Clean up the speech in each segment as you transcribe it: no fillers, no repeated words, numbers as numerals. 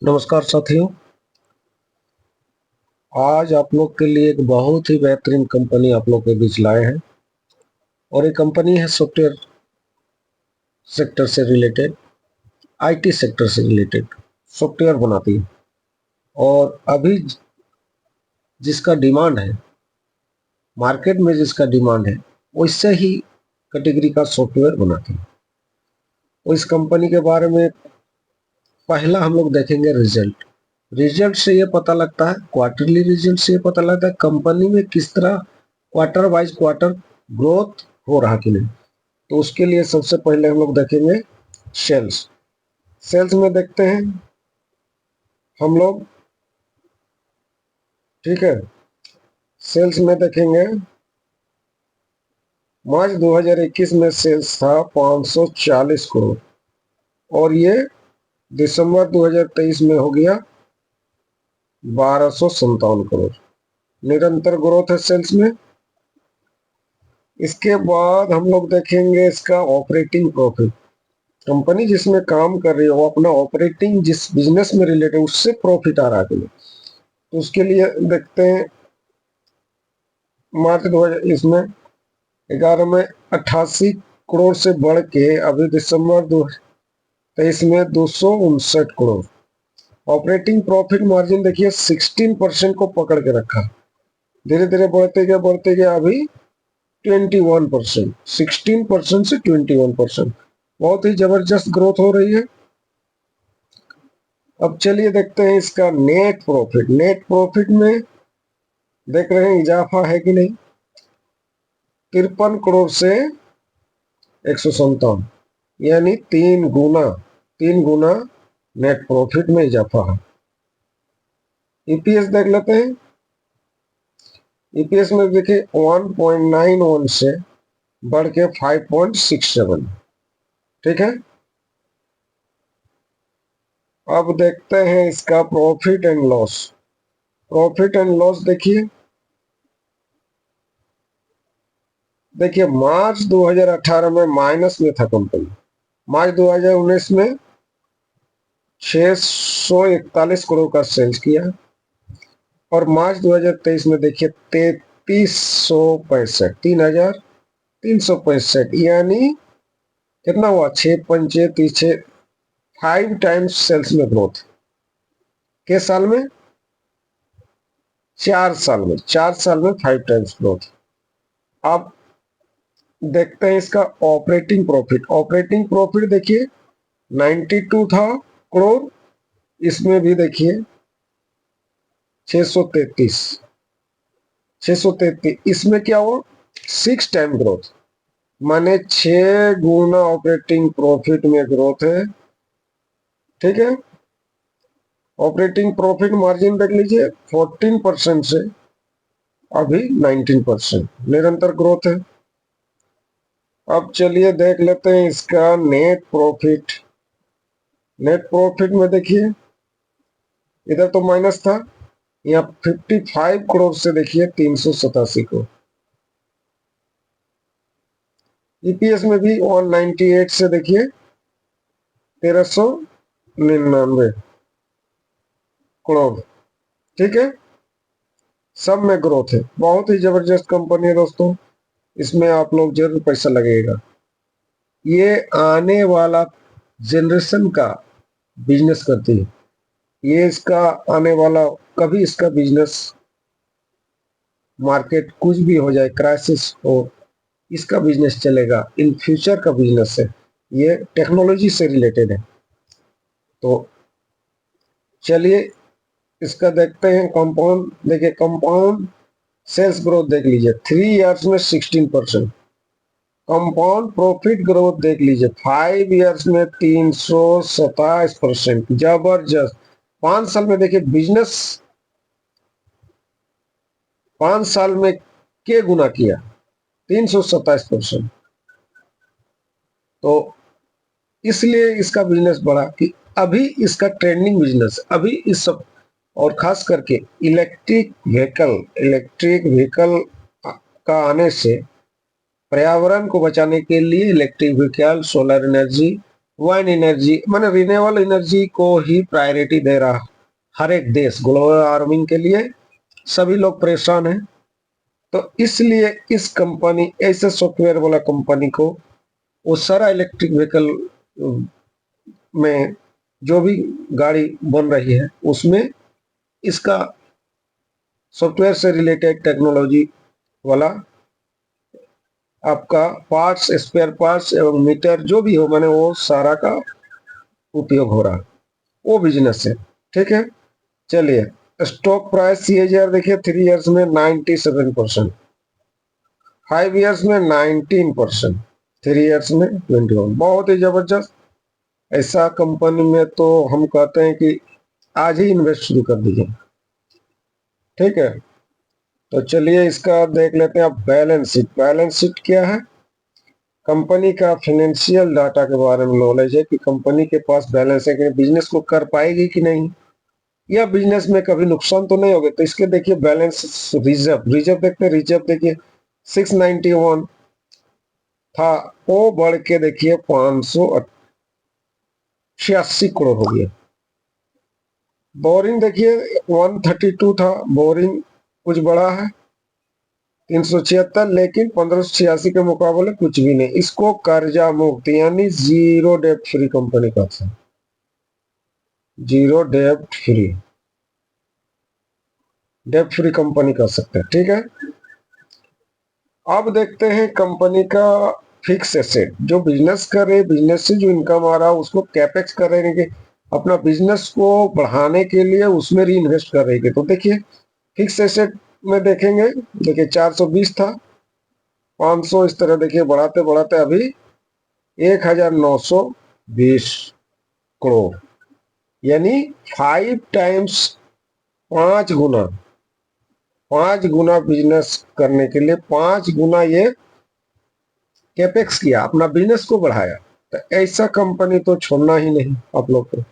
नमस्कार साथियों। आज आप लोग के लिए एक बहुत ही बेहतरीन कंपनी आप लोग के बीच लाए हैं और ये कंपनी है सॉफ्टवेयर सेक्टर से रिलेटेड, आईटी सेक्टर से रिलेटेड सॉफ्टवेयर बनाती है और अभी जिसका डिमांड है, मार्केट में जिसका डिमांड है, वैसे ही कैटेगरी का सॉफ्टवेयर बनाती है। तो इस कंपनी के बारे में पहला हम लोग देखेंगे रिजल्ट। रिजल्ट से ये पता लगता है, क्वार्टरली रिजल्ट से ये पता लगता है कंपनी में किस तरह क्वार्टर वाइज क्वार्टर ग्रोथ हो रहा कि नहीं। तो उसके लिए सबसे पहले हम लोग देखेंगे सेल्स। सेल्स में देखते हैं हम लोग, ठीक है। सेल्स में देखेंगे मार्च 2021 में सेल्स था 540 करोड़ और ये दिसंबर 2023 में हो गया 1257 करोड़। निरंतर ग्रोथ है सेल्स में। इसके बाद हम लोग देखेंगे इसका ऑपरेटिंग प्रॉफिट। कंपनी जिसमें काम कर रही है वो अपना ऑपरेटिंग जिस बिजनेस में रिलेटेड उससे प्रॉफिट आ रहा है कि नहीं। तो उसके लिए देखते हैं मार्च 2000 इसमें 11 में 88 करोड़ से बढ़ के अभी दिसंबर 2023 में 259 करोड़। ऑपरेटिंग प्रॉफिट मार्जिन देखिए 16% को पकड़ के रखा, धीरे धीरे बढ़ते गए अभी 21%, 16% से 21%। बहुत ही जबरदस्त ग्रोथ हो रही है। अब चलिए देखते हैं इसका नेट प्रॉफिट। नेट प्रॉफिट में देख रहे हैं इजाफा है कि नहीं। 53 करोड़ से 157, यानी 3 गुना नेट प्रॉफिट में इजाफा है। ईपीएस देख लेते हैं। ईपीएस में देखिए 1.91 से बढ़ के 5.67, ठीक है। अब देखते हैं इसका profit and loss. Profit and loss देखिए मार्च 2018 में माइनस में था कंपनी। मार्च 2019 में 641 करोड़ का सेल्स किया और मार्च 2023 में देखिए 3365, 3365, यानी कितना हुआ, 6 पंचे 5 टाइम्स सेल्स में ग्रोथ। के साल में 4 साल में 5 टाइम्स ग्रोथ। अब देखते हैं इसका ऑपरेटिंग प्रॉफिट। ऑपरेटिंग प्रॉफिट देखिए 92 था करोड़, इसमें भी देखिए 633, इसमें क्या हुआ, 6 टाइम ग्रोथ, माने 6 गुना ऑपरेटिंग प्रॉफिट में ग्रोथ है, ठीक है। ऑपरेटिंग प्रॉफिट मार्जिन देख लीजिए 14% से अभी 19%, निरंतर ग्रोथ है। अब चलिए देख लेते हैं इसका नेट प्रॉफिट। नेट प्रॉफिट में देखिए इधर तो माइनस था, यहाँ 55 करोड़ से देखिए 387 करोड़। ईपीएस में भी 198 से देखिए 1399 करोड़, ठीक है। सब में ग्रोथ है। बहुत ही जबरदस्त कंपनी है दोस्तों, इसमें आप लोग जरूर पैसा लगेगा। ये आने वाला जनरेशन का बिजनेस करती है। ये इसका आने वाला, कभी इसका बिजनेस मार्केट कुछ भी हो जाए, क्राइसिस हो, इसका बिजनेस चलेगा। इन फ्यूचर का बिजनेस है, ये टेक्नोलॉजी से रिलेटेड है। तो चलिए इसका देखते हैं कंपाउंड। देखिए कंपाउंड सेल्स ग्रोथ देख लीजिए 3 इयर्स में 16%। कंपाउंड प्रॉफिट ग्रोथ देख लीजिए 5 इयर्स में 327%, जबरदस्त। 5 साल में देखिए बिजनेस 5 साल में के गुना किया, 327%। तो इसलिए इसका बिजनेस बढ़ा कि अभी इसका ट्रेंडिंग बिजनेस, अभी इस सब, और खास करके इलेक्ट्रिक व्हीकल का आने से पर्यावरण को बचाने के लिए electric vehicle, solar energy wine energy माने रिन्यूएबल एनर्जी को ही प्रायोरिटी दे रहा हर एक देश। ग्लोबल वार्मिंग के लिए सभी लोग परेशान हैं, तो इसलिए इस कंपनी ऐसे सॉफ्टवेयर वाला कंपनी को वो सारा इलेक्ट्रिक व्हीकल में जो भी गाड़ी बन रही है उसमें इसका सॉफ्टवेयर से रिलेटेड टेक्नोलॉजी वाला आपका पार्ट्स, स्पेयर पार्ट्स एवं मीटर जो भी हो माने वो सारा का उपयोग हो रहा है, वो बिजनेस है। ठीक है, चलिए स्टॉक प्राइस सीएजीआर देखिए 3 इयर्स में 97%, 5 इयर्स में 19%, 3 इयर्स में 21, बहुत ही जबरदस्त। ऐसा कंपनी में तो हम कहते हैं कि आज ही इन्वेस्ट शुरू कर दीजिए। ठीक है, तो चलिए इसका देख लेते हैं अब बैलेंस शीट। बैलेंस शीट क्या है? कंपनी का फाइनेंशियल डाटा के बारे में नॉलेज है कि कंपनी के पास बैलेंस है कि बिजनेस को कर पाएगी कि नहीं, या बिजनेस में कभी नुकसान तो नहीं होगा। तो इसके देखिए बैलेंस रिजर्व, रिजर्व देखते हैं, रिजर्व देखिए 691 था, वो बढ़ के देखिए 586 करोड़ हो गया। बोरिंग देखिए 132 था, बोरिंग कुछ बढ़ा है 376, लेकिन 1586 के मुकाबले कुछ भी नहीं। इसको कर्जा मुक्त यानी जीरो डेब्ट फ्री कंपनी का था, जीरो डेब्ट फ्री, डेब्ट फ्री कंपनी कर सकते हैं। ठीक है, अब देखते हैं कंपनी का फिक्स एसेट। जो बिजनेस कर रहे, बिजनेस से जो इनकम आ रहा है उसको कैपेक्स कर रहे हैं कि अपना बिजनेस को बढ़ाने के लिए उसमें री इन्वेस्ट कर रहे हैं। तो देखिए फिक्स एसेट में देखेंगे, देखिए 420 था, 500 इस तरह देखिए बढ़ाते बढ़ाते अभी 1920 करोड़, यानी 5 टाइम्स, 5 गुना, 5 गुना बिजनेस करने के लिए 5 गुना ये कैपेक्स किया, अपना बिजनेस को बढ़ाया। तो ऐसा कंपनी तो छोड़ना ही नहीं आप लोग को।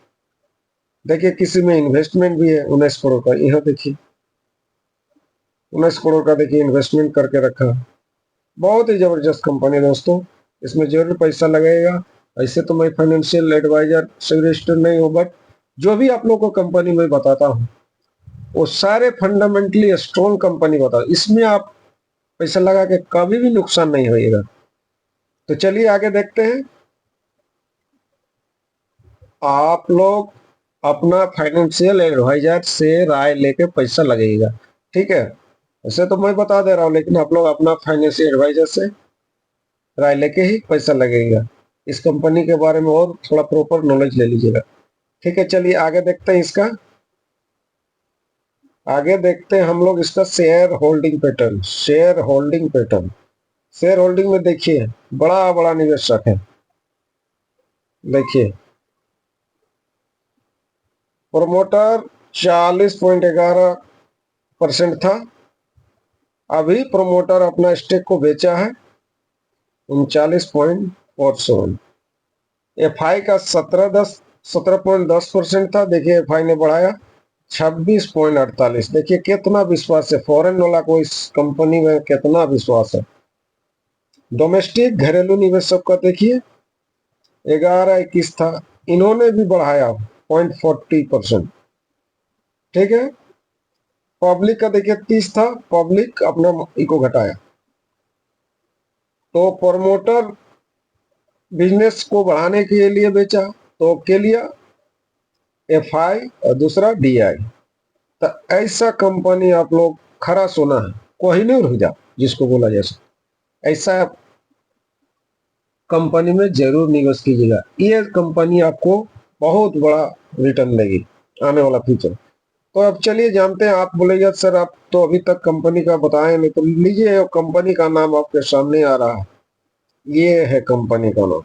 देखिए किसी में इन्वेस्टमेंट भी है 19 करोड़ का, यह देखिए 19 करोड़ का देखिए इन्वेस्टमेंट करके रखा। बहुत ही जबरदस्त कंपनी है दोस्तों, इसमें जरूर पैसा लगेगा। ऐसे तो मैं फाइनेंशियल एडवाइजर से रजिस्टर नहीं हूँ, बट जो भी आप लोग को कंपनी में बताता हूँ वो सारे फंडामेंटली स्ट्रॉन्ग कंपनी बताओ, इसमें आप पैसा लगा के कभी भी नुकसान नहीं होगा। तो चलिए आगे देखते हैं। आप लोग अपना फाइनेंशियल एडवाइजर से राय लेके पैसा लगेगा। ठीक है, ऐसे तो मैं बता दे रहा हूँ, लेकिन आप लोग अपना फाइनेंशियल एडवाइजर से राय लेके ही पैसा लगेगा। इस कंपनी के बारे में और थोड़ा प्रॉपर नॉलेज ले लीजिएगा। ठीक है, चलिए आगे देखते हैं इसका। आगे देखते हैं हम लोग इसका share holding pattern. Share holding pattern, share holding में देखिए बड़ा बड़ा निवेशक है। देखिए प्रोमोटर 40.11% था, अभी प्रोमोटर अपना स्टेक को बेचा है 39.47। एफआई का 17.10% था, देखिए एफआई ने बढ़ाया 26.48। देखिए कितना विश्वास है फॉरेन वाला को, इस कंपनी में कितना विश्वास है। डोमेस्टिक घरेलू निवेशक का देखिए 11.21 था, इन्होंने भी बढ़ाया 0.40%। ठीक है, पब्लिक का देखिए 30 था, पब्लिक अपना इको घटाया। तो प्रमोटर बिजनेस को बढ़ाने के लिए बेचा, तो के लिया एफआई और दूसरा डीआई। तो ऐसा कंपनी आप लोग खरा सोना है, कोहिनूर हो जा जिसको बोला जाए, ऐसा कंपनी में जरूर निवेश कीजिएगा। ये कंपनी आपको बहुत बड़ा रिटर्न देगी आने वाला फ्यूचर। तो अब चलिए जानते हैं। आप बोलेगा सर आप तो अभी तक कंपनी का बताए नहीं, तो लीजिए कंपनी का नाम आपके सामने आ रहा है, ये है कंपनी का नाम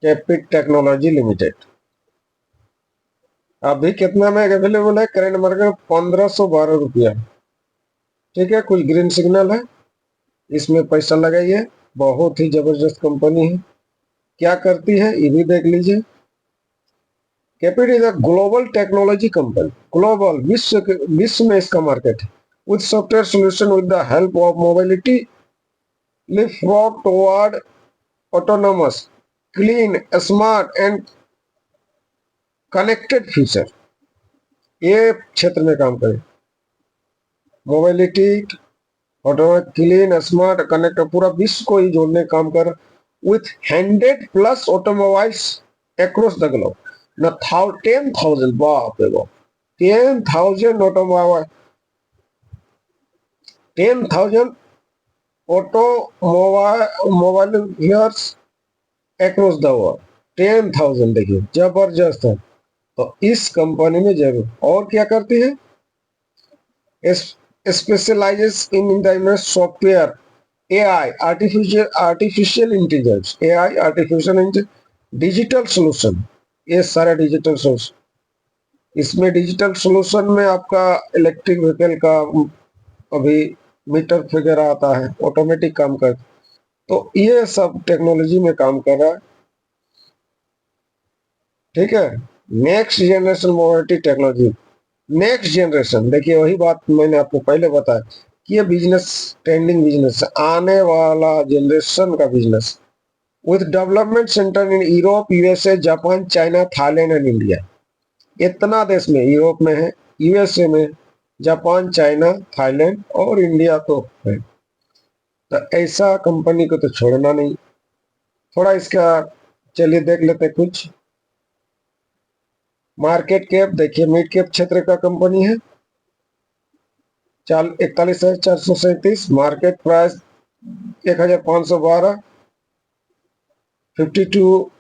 कैपिट टेक्नोलॉजी लिमिटेड। अभी कितना में अवेलेबल है? करेंट मार्केट 1512 रुपया। ठीक है, कुछ ग्रीन सिग्नल है, इसमें पैसा लगाइए। बहुत ही जबरदस्त कंपनी है, क्या करती है ये भी देख लीजिए। KPIT is a global technology company, global विश्व में इसका मार्केट है। With software solution with the help of mobility lift toward autonomous clean, smart and connected future, ये क्षेत्र में काम करे। Mobility, automatic, clean, smart, connect, पूरा विश्व को ही जोड़ने का काम कर, with 100+ automobiles across the globe. न 10,000, बाप रे बाप, 10,000 automobile, 10,000 automobile here's across the world, 10,000, देखिए जबरदस्त है। तो इस कंपनी में जरूर, और क्या करती है, specialises in the software, AI, artificial intelligence, AI, artificial digital solution, ये सारा डिजिटल सोल्यूशन। इसमें डिजिटल सोल्यूशन में आपका इलेक्ट्रिक व्हीकल का अभी मीटर वगैरह आता है, ऑटोमेटिक काम कर, तो ये सब टेक्नोलॉजी में काम कर रहा है। ठीक है, next generation mobility technology, next generation, देखिए वही बात मैंने आपको पहले बताया कि ये बिजनेस ट्रेंडिंग बिजनेस है, आने वाला जनरेशन का business, with development centre in Europe, USA, Japan, China, Thailand and India. इतना देश में, यूरोप में है, यूएसए में, जापान, चाइना, थाईलैंड और इंडिया तो है। तो ऐसा कंपनी को तो छोड़ना नहीं। थोड़ा इसका चलिए देख लेते हैं कुछ मार्केट कैप। देखिए मिड कैप क्षेत्र का कंपनी है, 41,437, मार्केट प्राइस 1,512, 52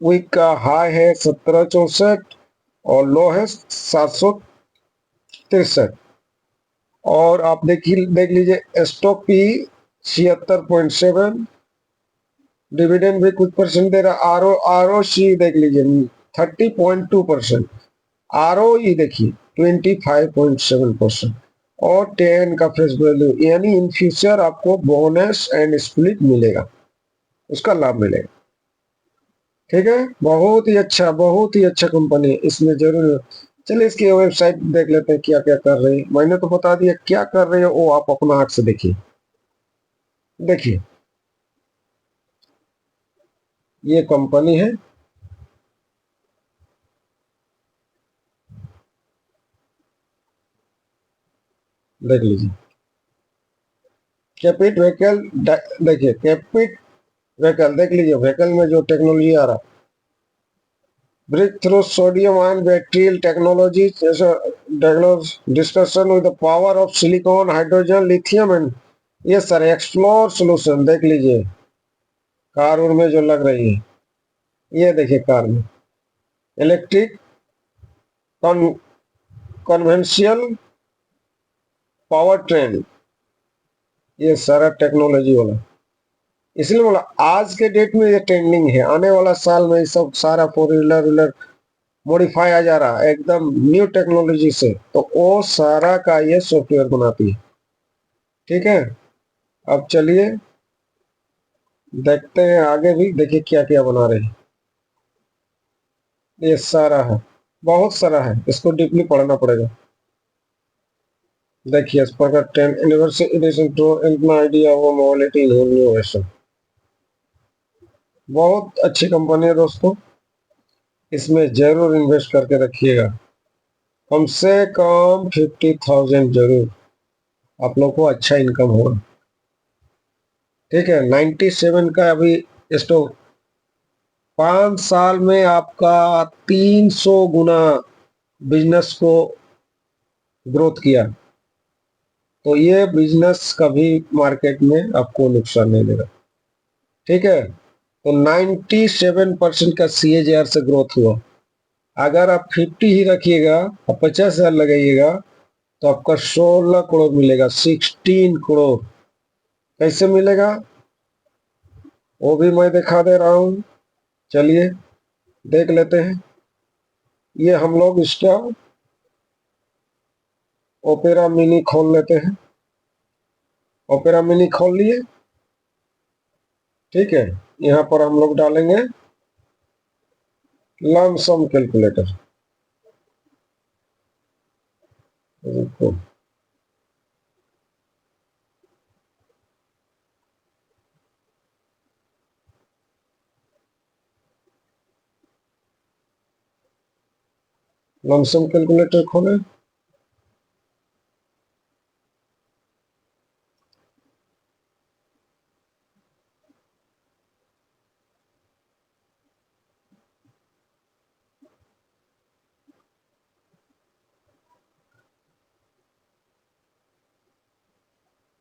वीक का हाई है 1764 और लो है 763। और आप देख लीजिए स्टॉक पी 76.7, डिविडेंड भी कुछ परसेंट दे रहा। आर ओ सी देख लीजिए 30.2%, आर ओ ई देखिए 25.7%, और 10 का फेस वैल्यू, यानी इन फ्यूचर आपको बोनस एंड स्प्लिट मिलेगा, उसका लाभ मिलेगा। ठीक है, बहुत ही अच्छा कंपनी है, इसमें जरूर। चलिए इसकी वेबसाइट देख लेते हैं क्या क्या कर रही है। मैंने तो बता दिया क्या कर रही है, वो आप अपना आंख से देखिए। देखिए ये कंपनी है, देख लीजिए कैपिट व्हीकल, देखिए कैपिट व्हीकल, देख लीजिए व्हीकल में जो टेक्नोलॉजी आ रहा, breakthrough sodium ion battery technology, discussion with the power of silicon, hydrogen, lithium and, ये सारे एक्सप्लोर सोल्यूशन। देख लीजिए कार उर में जो लग रही है, ये देखिए कार में इलेक्ट्रिक, कन्वेंशियल पावर ट्रेन, ये सारा टेक्नोलॉजी वाला। इसलिए बोला आज के डेट में ये ट्रेंडिंग है, आने वाला साल में ये सब सारा four wheeler wheeler modify a जा रहा है एकदम न्यू टेक्नोलॉजी से, तो वो सारा का ये सॉफ्टवेयर बनाती है। ठीक है, अब चलिए देखते हैं आगे भी, देखिए क्या क्या बना रहे हैं। ये सारा है, बहुत सारा है, इसको डीपली पढ़ना पड़ेगा। देखिए इस पर 10 एनिवर्सरी एडिशन टू आइडिया वो मोबिलिटी इनोवेशन, बहुत अच्छी कंपनी है दोस्तों, इसमें जरूर इन्वेस्ट करके रखिएगा, कम से कम 50,000 जरूर, आप लोग को अच्छा इनकम होगा। ठीक है, 97 का अभी स्टॉक, 5 साल में आपका 300 गुना बिजनेस को ग्रोथ किया, तो ये बिजनेस कभी मार्केट में आपको नुकसान नहीं देगा। ठीक है, तो 97% का CAGR से ग्रोथ हुआ। अगर आप 50 ही रखिएगा और 50,000 लगाइएगा तो आपका 16 करोड़ मिलेगा, 16 करोड़। कैसे मिलेगा वो भी मैं दिखा दे रहा हूँ, चलिए देख लेते हैं। ये हम लोग इसका ओपेरा मिनी खोल लेते हैं, ओपेरा मिनी खोल लिए। ठीक है, यहाँ पर हम लोग डालेंगे लमसम कैलकुलेटर, लमसम कैलकुलेटर खोलें।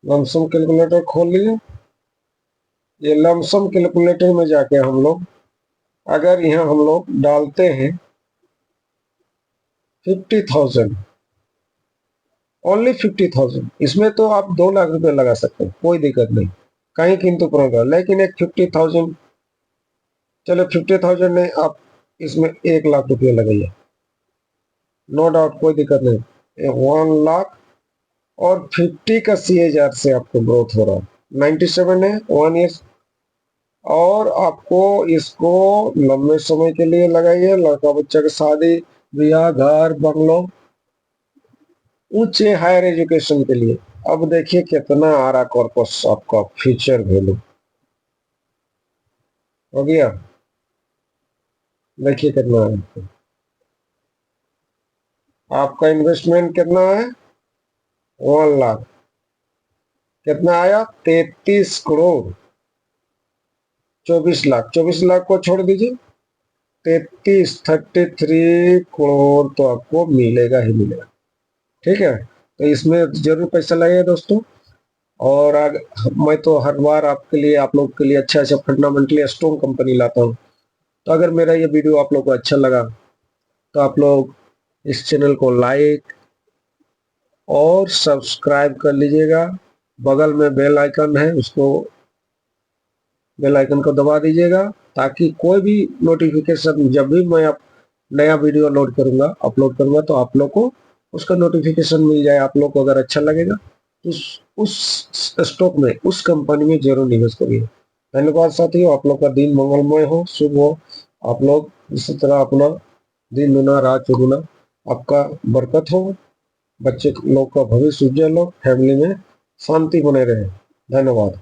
लमसम कैलकुलेटर खोल लिए। ये लमसम कैलकुलेटर में जाके हम लोग, अगर यहाँ हम लोग डालते हैं 50,000, ओनली 50,000, इसमें तो आप 2 लाख रुपए लगा सकते हैं, कोई दिक्कत नहीं, कहीं किंतु परंतु। लेकिन एक 50,000, चलो 50,000 नहीं, आप इसमें 1 लाख रुपये लगाइए, नो डाउट, कोई दिक्कत नहीं। 1 लाख और 50 का CAGR से आपको ग्रोथ हो रहा है, 97 है 1 ईयर। और आपको इसको लंबे समय के लिए लगाइए, लड़का बच्चा की शादी ब्याह, घर बंगलो, ऊंचे हायर एजुकेशन के लिए। अब देखिए कितना आ रहा कॉर्पस आपका फ्यूचर वैल्यू हो गया, देखिए कितना है आपका इन्वेस्टमेंट, कितना है 1 लाख, कितना आया 33 करोड़, 24 लाख, 24 लाख को छोड़ दीजिए, 33 करोड़ तो आपको मिलेगा ही मिलेगा। ठीक है, तो इसमें जरूर पैसा लगेगा दोस्तों। और मैं तो हर बार आपके लिए, आप लोग के लिए अच्छा अच्छा फंडामेंटली स्ट्रॉन्ग कंपनी लाता हूँ। तो अगर मेरा ये वीडियो आप लोग को अच्छा लगा तो आप लोग इस चैनल को लाइक और सब्सक्राइब कर लीजिएगा। बगल में बेल आइकन है, उसको बेल आइकन को दबा दीजिएगा, ताकि कोई भी नोटिफिकेशन जब भी मैं आप नया वीडियो अपलोड करूंगा तो आप लोग को उसका नोटिफिकेशन मिल जाए। आप लोग को अगर अच्छा लगेगा तो उस स्टॉक में, उस कंपनी में जरूर निवेश करिए। धन्यवाद साथियों, आप लोग का दिन मंगलमय हो, शुभ हो। आप लोग इसी तरह अपना दिन दुना रात चौगुना आपका बरकत हो, बच्चे लोग का भविष्य उज्जवल हो, फैमिली में शांति बने रहे। धन्यवाद।